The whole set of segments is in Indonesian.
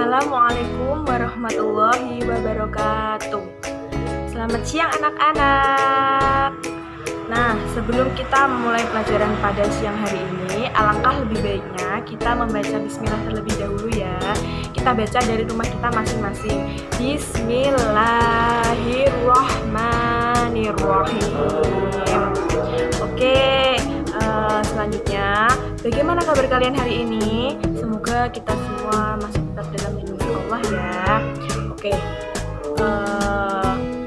Assalamualaikum warahmatullahi wabarakatuh. Selamat siang anak-anak. Nah, sebelum kita memulai pelajaran pada siang hari ini, alangkah lebih baiknya kita membaca bismillah terlebih dahulu ya. Kita baca dari rumah kita masing-masing. Bismillahirrahmanirrahim. Oke, selanjutnya, bagaimana kabar kalian hari ini? Semoga kita semua masih tetap dalam lindungan Allah ya. Oke,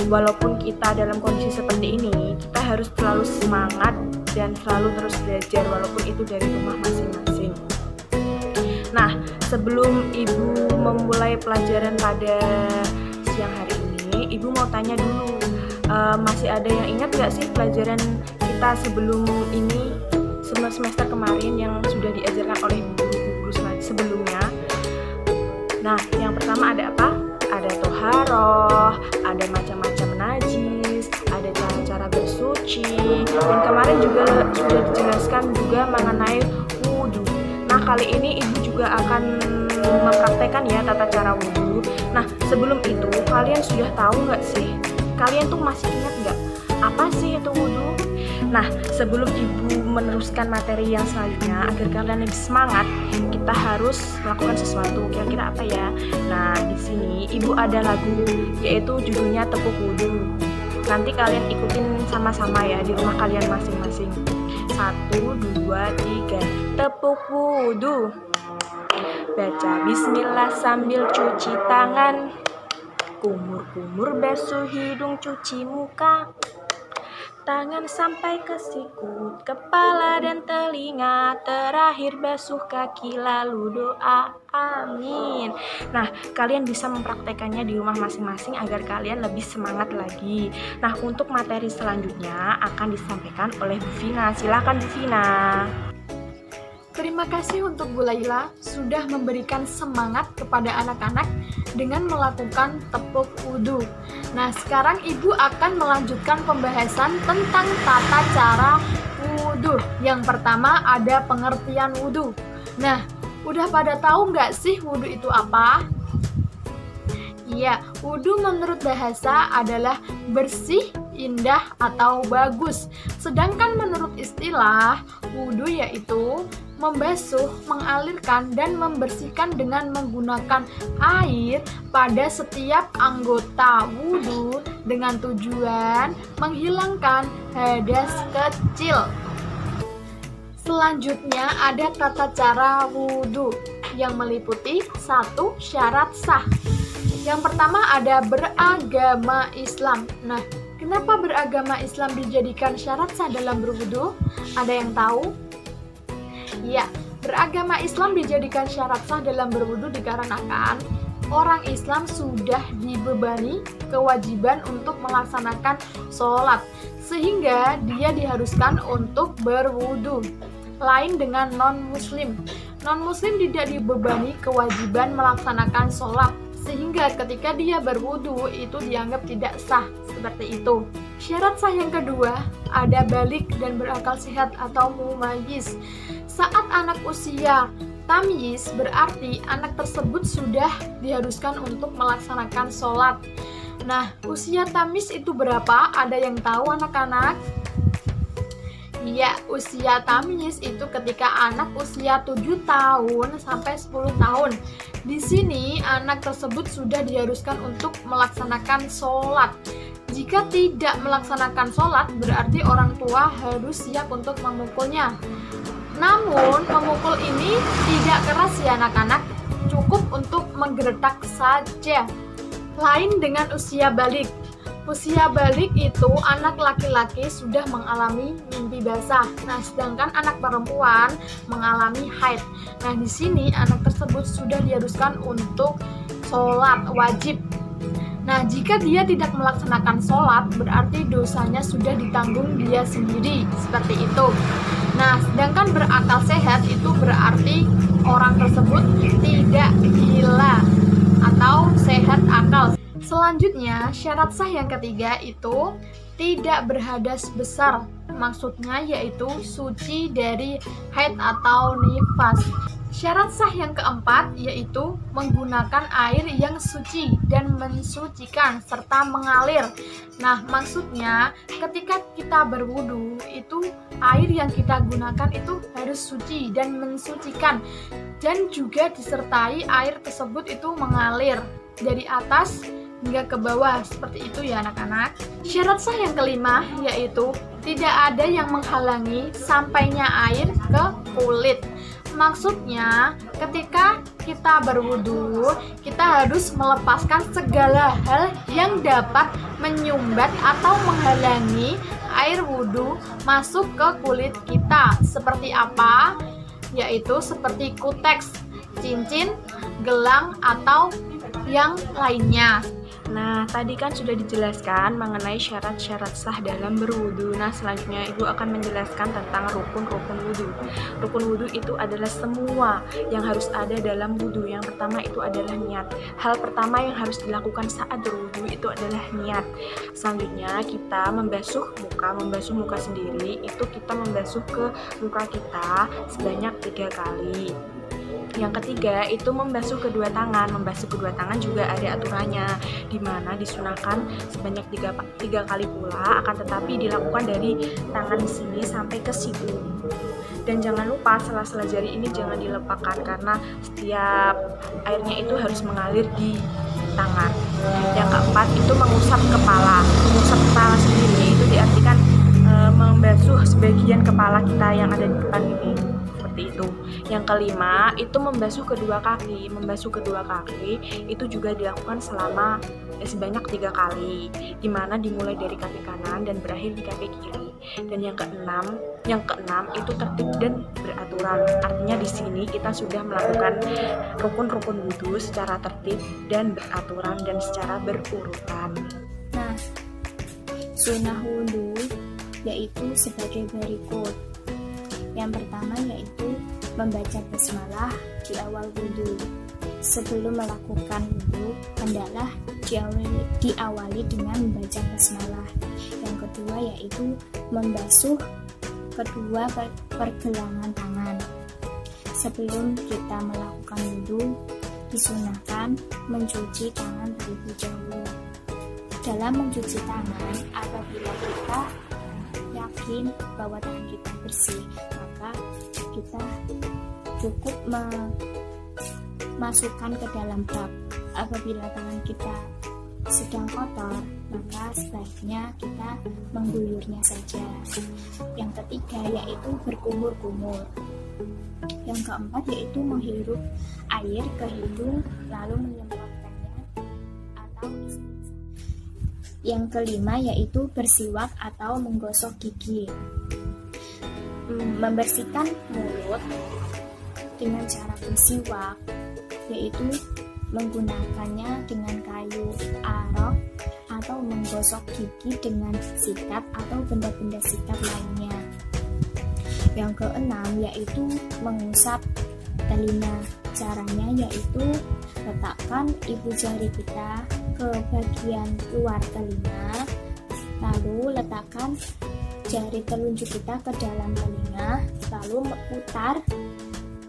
walaupun kita dalam kondisi seperti ini, kita harus selalu semangat dan selalu terus belajar walaupun itu dari rumah masing-masing. Nah, sebelum Ibu memulai pelajaran pada siang hari ini, Ibu mau tanya dulu, masih ada yang ingat gak sih pelajaran kita sebelum ini, semester kemarin yang sudah diajarkan oleh guru-guru sebelumnya? Nah, yang pertama ada apa? Ada toharoh, ada macam-macam najis, ada cara-cara bersuci, dan kemarin juga sudah dijelaskan juga mengenai wudhu. Nah, kali ini Ibu juga akan mempraktekkan ya tata cara wudhu. Nah, sebelum itu kalian sudah tahu nggak sih? Kalian tuh masih ingat nggak apa sih itu wudhu? Nah, sebelum Ibu meneruskan materi yang selanjutnya, agar kalian lebih semangat, kita harus melakukan sesuatu. Kira-kira apa ya? Nah, di sini Ibu ada lagu, yaitu judulnya Tepuk Wudhu. Nanti kalian ikutin sama-sama ya di rumah kalian masing-masing. 1, 2, 3, tepuk wudhu. Baca bismillah sambil cuci tangan. Kumur-kumur basuh hidung, cuci muka. Tangan sampai ke sikut, kepala dan telinga. Terakhir basuh kaki lalu doa, amin. Nah, kalian bisa mempraktekannya di rumah masing-masing agar kalian lebih semangat lagi. Nah, untuk materi selanjutnya akan disampaikan oleh Bu Vina. Silakan Bu Vina. Terima kasih untuk Bu Laila sudah memberikan semangat kepada anak-anak dengan melakukan tepuk wudhu. Nah, sekarang Ibu akan melanjutkan pembahasan tentang tata cara wudhu. Yang pertama ada pengertian wudhu. Nah, udah pada tahu nggak sih wudhu itu apa? Iya, wudhu menurut bahasa adalah bersih, indah, atau bagus. Sedangkan menurut istilah, wudhu yaitu membasuh, mengalirkan, dan membersihkan dengan menggunakan air pada setiap anggota wudhu dengan tujuan menghilangkan hadas kecil. Selanjutnya ada tata cara wudhu yang meliputi 1. Syarat sah. Yang pertama ada beragama Islam. Nah, kenapa beragama Islam dijadikan syarat sah dalam berwudhu? Ada yang tahu? Ya, beragama Islam dijadikan syarat sah dalam berwudhu dikarenakan orang Islam sudah dibebani kewajiban untuk melaksanakan sholat, sehingga dia diharuskan untuk berwudhu. Lain dengan non-muslim. Non-muslim tidak dibebani kewajiban melaksanakan sholat, sehingga ketika dia berwudhu itu dianggap tidak sah, seperti itu. Syarat sah yang kedua ada balik dan berakal sehat atau mumayyiz. Saat anak usia tamyiz berarti anak tersebut sudah diharuskan untuk melaksanakan sholat. Nah, usia tamyiz itu berapa? Ada yang tahu anak-anak? Ya, usia tamyiz itu ketika anak usia 7 tahun sampai 10 tahun. Di sini anak tersebut sudah diharuskan untuk melaksanakan sholat. Jika tidak melaksanakan sholat, berarti orang tua harus siap untuk memukulnya. Namun, memukul ini tidak keras ya anak-anak, cukup untuk menggeretak saja. Lain dengan usia balik. Usia balik itu anak laki-laki sudah mengalami mimpi basah. Nah, sedangkan anak perempuan mengalami haid. Nah, di sini anak tersebut sudah diharuskan untuk sholat wajib. Nah, jika dia tidak melaksanakan sholat, berarti dosanya sudah ditanggung dia sendiri, seperti itu. Nah, sedangkan berakal sehat itu berarti orang tersebut tidak gila atau sehat akal. Selanjutnya, syarat sah yang ketiga itu tidak berhadas besar. Maksudnya yaitu suci dari haid atau nifas. Syarat sah yang keempat yaitu menggunakan air yang suci dan mensucikan serta mengalir. Nah, maksudnya ketika kita berwudu itu air yang kita gunakan itu harus suci dan mensucikan, dan juga disertai air tersebut itu mengalir dari atas hingga ke bawah, seperti itu ya anak-anak. Syarat sah yang kelima yaitu tidak ada yang menghalangi sampainya air ke kulit. Maksudnya ketika kita berwudu, kita harus melepaskan segala hal yang dapat menyumbat atau menghalangi air wudu masuk ke kulit kita. Seperti apa? Yaitu seperti kuteks, cincin, gelang, atau yang lainnya. Nah, tadi kan sudah dijelaskan mengenai syarat-syarat sah dalam berwudu. Nah, selanjutnya Ibu akan menjelaskan tentang rukun-rukun wudu. Rukun wudu itu adalah semua yang harus ada dalam wudu. Yang pertama itu adalah niat. Hal pertama yang harus dilakukan saat berwudu itu adalah niat. Selanjutnya kita membasuh muka sendiri. Itu kita membasuh ke muka kita sebanyak 3 kali. Yang ketiga itu membasuh kedua tangan. Membasuh kedua tangan juga ada aturannya, di mana disunahkan sebanyak 3 kali pula, akan tetapi dilakukan dari tangan sini sampai ke siku. Dan jangan lupa sela-sela jari ini jangan dilepaskan karena setiap airnya itu harus mengalir di tangan. Yang keempat itu mengusap kepala. Mengusap kepala sendiri itu diartikan membasuh sebagian kepala kita yang ada di depan ini. Itu. Yang kelima itu membasuh kedua kaki. Membasuh kedua kaki itu juga dilakukan selama sebanyak 3 kali, dimana dimulai dari kaki kanan dan berakhir di kaki kiri. Dan yang keenam itu tertib dan beraturan. Artinya di sini kita sudah melakukan rukun-rukun wudu secara tertib dan beraturan dan secara berurutan. Nah, sunnah wudu yaitu sebagai berikut. Yang pertama yaitu membaca basmalah di awal wudu. Sebelum melakukan wudu, hendaklah diawali dengan membaca basmalah. Yang kedua yaitu membasuh kedua pergelangan tangan. Sebelum kita melakukan wudu, disunahkan mencuci tangan terlebih dahulu. Dalam mencuci tangan, apabila kita yakin bahwa tangan kita bersih, maka kita cukup memasukkan ke dalam bak. Apabila tangan kita sedang kotor, maka sebaiknya kita mengguyurnya saja. Yang ketiga yaitu berkumur-kumur. Yang keempat yaitu menghirup air ke hidung lalu menyemprotkannya atau yang kelima yaitu bersiwak atau menggosok gigi. Membersihkan mulut dengan cara bersiwak yaitu menggunakannya dengan kayu arok atau menggosok gigi dengan sikat atau benda-benda sikat lainnya. Yang keenam yaitu mengusap telinga. Caranya yaitu letakkan ibu jari kita ke bagian luar telinga, lalu letakkan jari telunjuk kita ke dalam telinga, lalu putar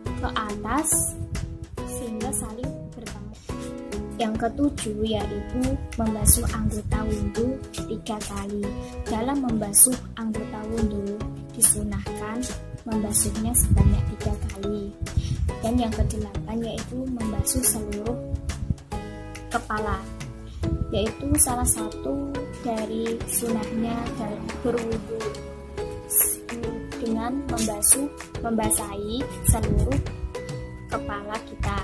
ke atas sehingga saling bertemu. Yang ketujuh yaitu membasuh anggota wudu 3 kali. Dalam membasuh anggota wudu disunahkan membasuhnya sebanyak 3 kali. Dan yang kedelapan yaitu membasuh seluruh kepala, yaitu salah satu dari sunahnya dalam berwudu dengan membasahi seluruh kepala kita.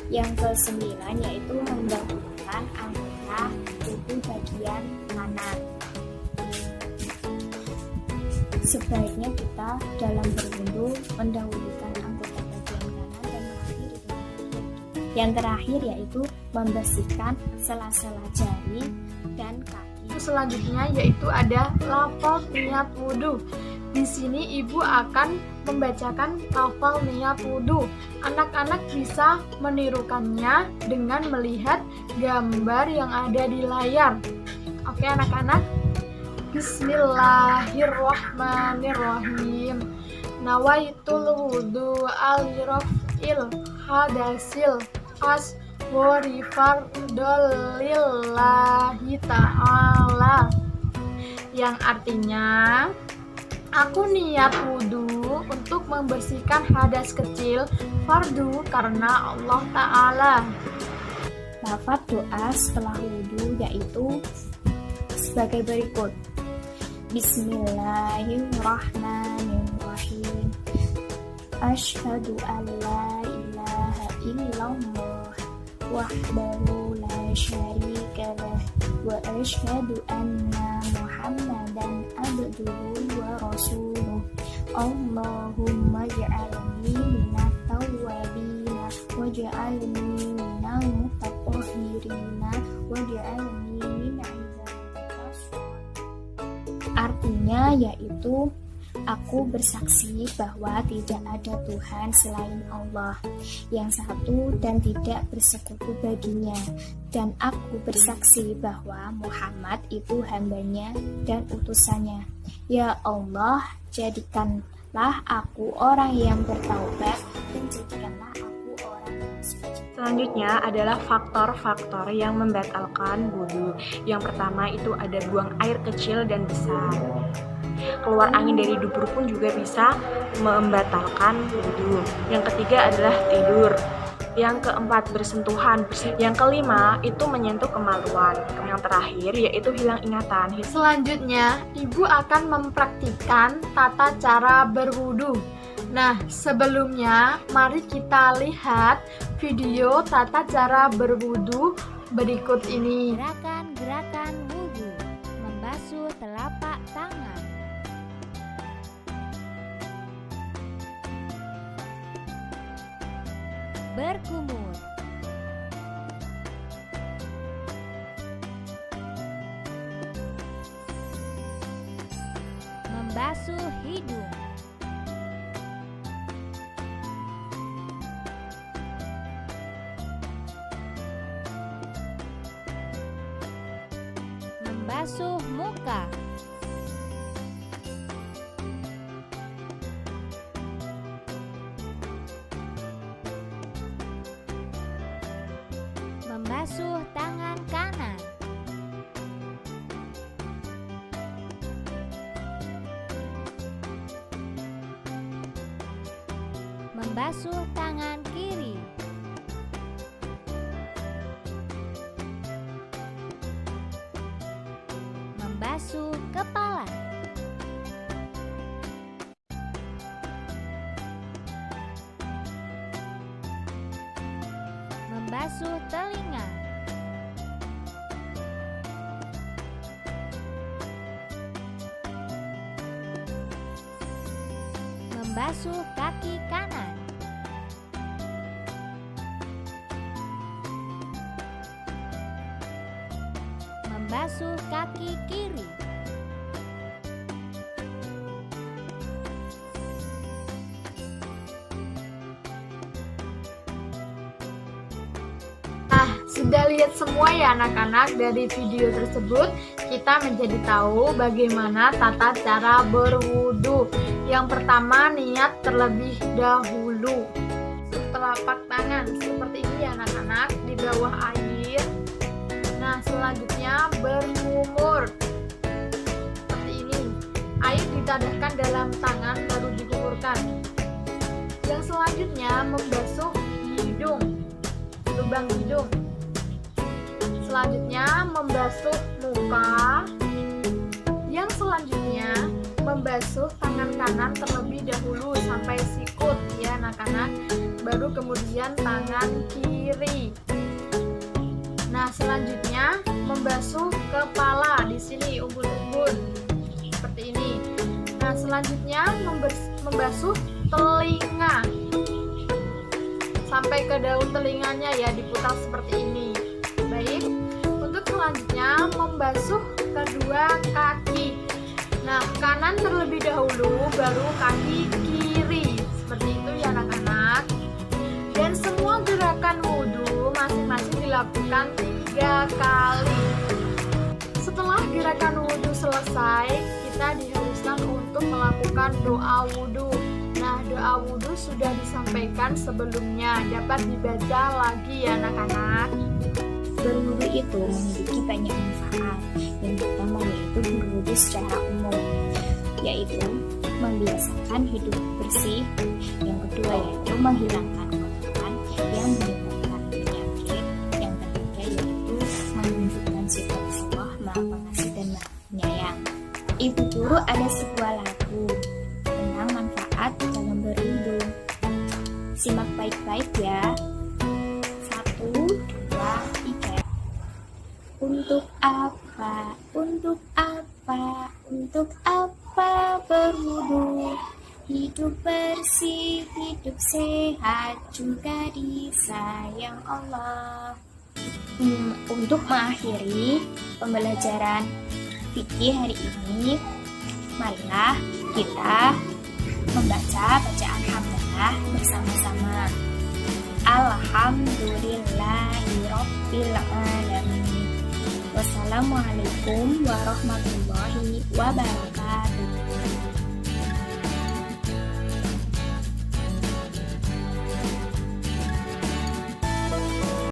Yang kesembilan yaitu mendahulukan anggota tubuh bagian kanan. Sebaiknya kita dalam berwudu mendahulukan anggota bagian kanan dan mengakhiri dengan yang terakhir yaitu membersihkan sela-sela jari dan kaki. Selanjutnya yaitu ada lafal niat wudu. Di sini ibu akan membacakan lafal niat wudu. Anak-anak bisa menirukannya dengan melihat gambar yang ada di layar. Oke anak-anak. Bismillahirrahmanirrahim. Nawaitul wudu al-raf'il hadasil asghari fardolillahi ta'ala, yang artinya aku niat wudhu untuk membersihkan hadas kecil fardu karena Allah Ta'ala. Lafaz doa setelah wudhu yaitu sebagai berikut. Bismillahirrahmanirrahim. Asyhadu an la ilaha illallah wahdahu la syarika lah wa asyhadu anna Muhammadan abduhu wa rasuluh. Allahumma ja'alni minat tawwabina waj'alni minal mutatahhirina waj'alni min ibadika sholihin. Artinya yaitu aku bersaksi bahwa tidak ada Tuhan selain Allah yang satu dan tidak bersekutu baginya, dan aku bersaksi bahwa Muhammad itu hambanya dan utusannya. Ya Allah, jadikanlah aku orang yang bertaubat dan jadikanlah aku orang yang suci. Selanjutnya adalah faktor-faktor yang membatalkan wudhu. Yang pertama itu ada buang air kecil dan besar. Keluar angin dari dubur pun juga bisa membatalkan wudhu. Yang ketiga adalah tidur. Yang keempat bersentuhan. Yang kelima itu menyentuh kemaluan. Yang terakhir yaitu hilang ingatan. Selanjutnya, ibu akan mempraktikkan tata cara berwudu. Nah, sebelumnya mari kita lihat video tata cara berwudu berikut ini. Gerakan-gerakan wudu. Membasuh telapak tangan. Berkumur. Membasuh hidung. Membasuh muka. Membasuh tangan kanan. Membasuh tangan kiri. Membasuh kepala. Membasuh telinga. Membasuh kaki kanan. Membasuh kaki kiri. Nah, sudah lihat semua ya anak-anak dari video tersebut, kita menjadi tahu bagaimana tata cara berwudu. Yang pertama, niat terlebih dahulu. Telapak tangan seperti ini ya anak-anak, di bawah air. Nah, selanjutnya berkumur. Seperti ini. Air ditadahkan dalam tangan baru dikumurkan. Yang selanjutnya membasuh hidung. Lubang hidung. Selanjutnya membasuh muka. Yang selanjutnya membasuh tangan kanan terlebih dahulu sampai sikut ya anak-anak. Baru kemudian tangan kiri. Nah, selanjutnya membasuh kepala di sini umbul-umbul seperti ini. Nah, selanjutnya membasuh telinga. Sampai ke daun telinganya ya, diputar seperti ini. Baik, untuk selanjutnya membasuh kedua kaki. Nah, kanan terlebih dahulu, baru kaki kiri. Seperti itu ya anak-anak. Dan semua gerakan wudhu masing-masing dilakukan 3 kali. Setelah gerakan wudhu selesai, kita diharuskan dianjurkan untuk melakukan doa wudhu. Nah, doa wudhu sudah disampaikan sebelumnya, dapat dibaca lagi ya anak-anak. Berwudu itu memiliki banyak manfaat. Yang pertama yaitu berwudu secara umum, yaitu membiasakan hidup bersih. Yang kedua yaitu menghilangkan kotoran yang menyebabkan penyakit. Yang ketiga yaitu menunjukkan sifat Allah Maha Pengasih dan Maha Penyayang. Ibu guru ada sebuah lagu tentang manfaat dalam berwudu. Simak baik-baik ya. 1, 2, 3. Untuk apa? Untuk apa? Untuk apa berwudu? Hidup bersih, hidup sehat, juga disayang Allah. Untuk mengakhiri pembelajaran fikih hari ini, marilah kita membaca bacaan hamdalah bersama-sama. Alhamdulillahirabbil alamin. Wassalamualaikum warahmatullahi wabarakatuh.